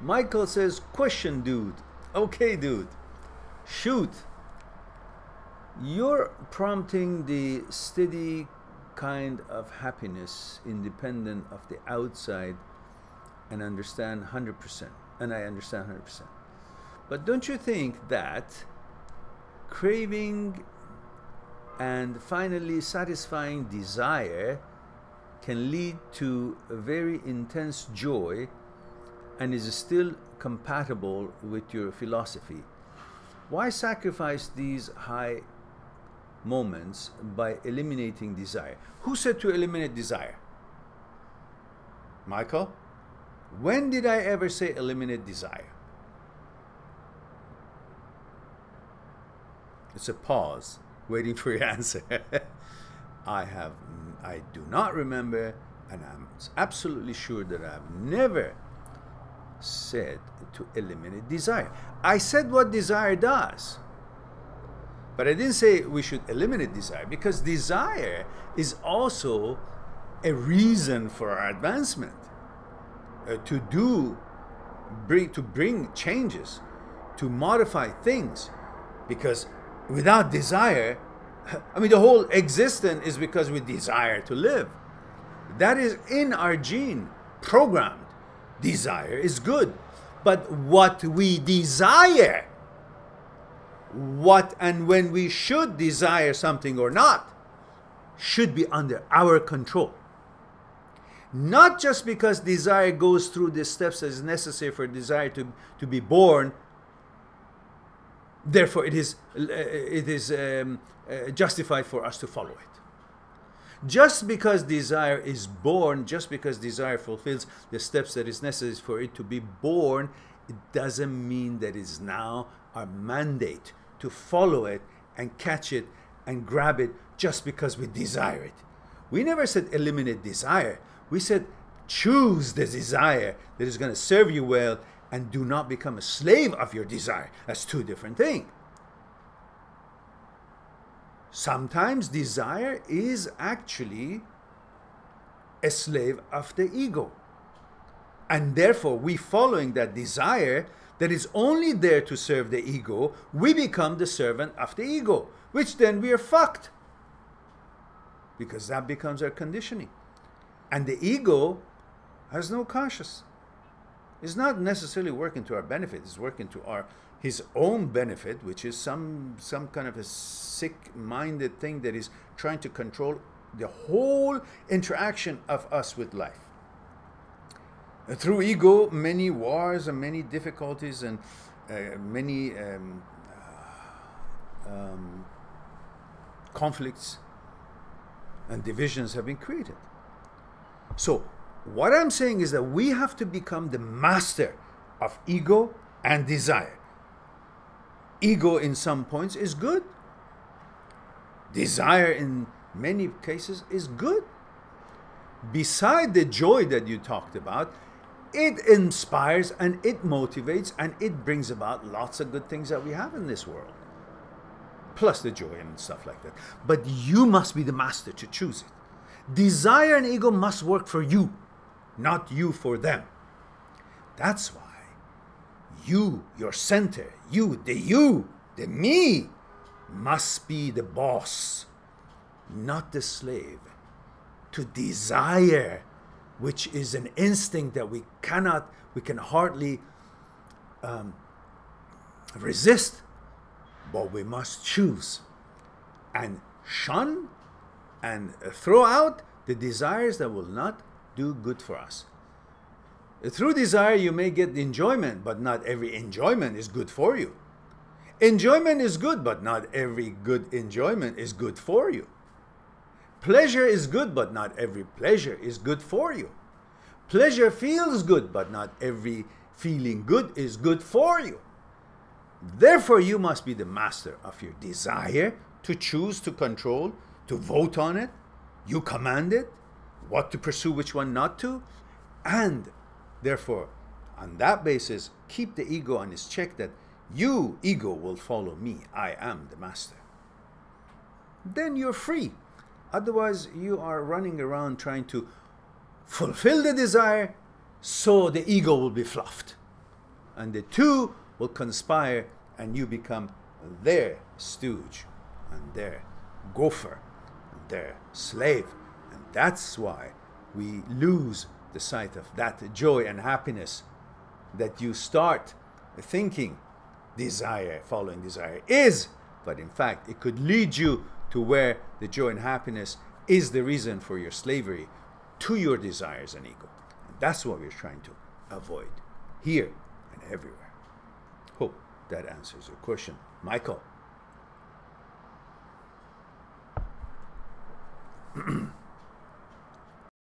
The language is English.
Michael says, question, dude. Okay, dude. Shoot. You're prompting the steady kind of happiness independent of the outside, and understand 100%. And I understand 100%. But don't you think that craving and finally satisfying desire can lead to a very intense joy and is still compatible with your philosophy? Why sacrifice these high moments by eliminating desire? Who said to eliminate desire? Michael? When did I ever say eliminate desire? It's a pause, waiting for your answer. I do not remember, and I'm absolutely sure that I've never said to eliminate desire. I said what desire does, but I didn't say we should eliminate desire, because desire is also a reason for our advancement, to bring changes, to modify things, because without desire, I mean, the whole existence is because we desire to live. That is in our gene, programmed. Desire is good. But what we desire, what and when we should desire something or not, should be under our control. Not just because desire goes through the steps that is necessary for desire to be born, therefore it is justified for us to follow it. Just because desire is born, just because desire fulfills the steps that is necessary for it to be born, it doesn't mean that it's now our mandate to follow it and catch it and grab it just because we desire it. We never said eliminate desire. We said choose the desire that is going to serve you well, and do not become a slave of your desire. That's two different things. Sometimes desire is actually a slave of the ego. And therefore, we following that desire that is only there to serve the ego, we become the servant of the ego, which then we are fucked. Because that becomes our conditioning. And the ego has no conscience. It's not necessarily working to our benefit. It's working to his own benefit, which is some kind of a sick-minded thing that is trying to control the whole interaction of us with life. Through ego, many wars and many difficulties and many conflicts and divisions have been created. So what I'm saying is that we have to become the master of ego and desire. Ego in some points is good. Desire in many cases is good. Beside the joy that you talked about, it inspires and it motivates and it brings about lots of good things that we have in this world. Plus the joy and stuff like that. But you must be the master to choose it. Desire and ego must work for you, not you for them. That's why you, your center, the me, must be the boss, not the slave. To desire, which is an instinct that we can hardly resist, but we must choose and shun and throw out the desires that will not do good for us. Through desire, you may get enjoyment, but not every enjoyment is good for you. Enjoyment is good, but not every good enjoyment is good for you. Pleasure is good, but not every pleasure is good for you. Pleasure feels good, but not every feeling good is good for you. Therefore, you must be the master of your desire, to choose, to control, to vote on it. You command it, what to pursue, which one not to. And therefore, on that basis, keep the ego on its check that you, ego, will follow me. I am the master. Then you're free. Otherwise, you are running around trying to fulfill the desire so the ego will be fluffed. and the two will conspire, and you become their stooge and their gopher and their slave. And that's why we lose the sight of that joy and happiness that you start thinking desire, following desire is, but in fact it could lead you to where the joy and happiness is the reason for your slavery to your desires and ego. And that's what we're trying to avoid here and everywhere. Hope that answers your question. Michael.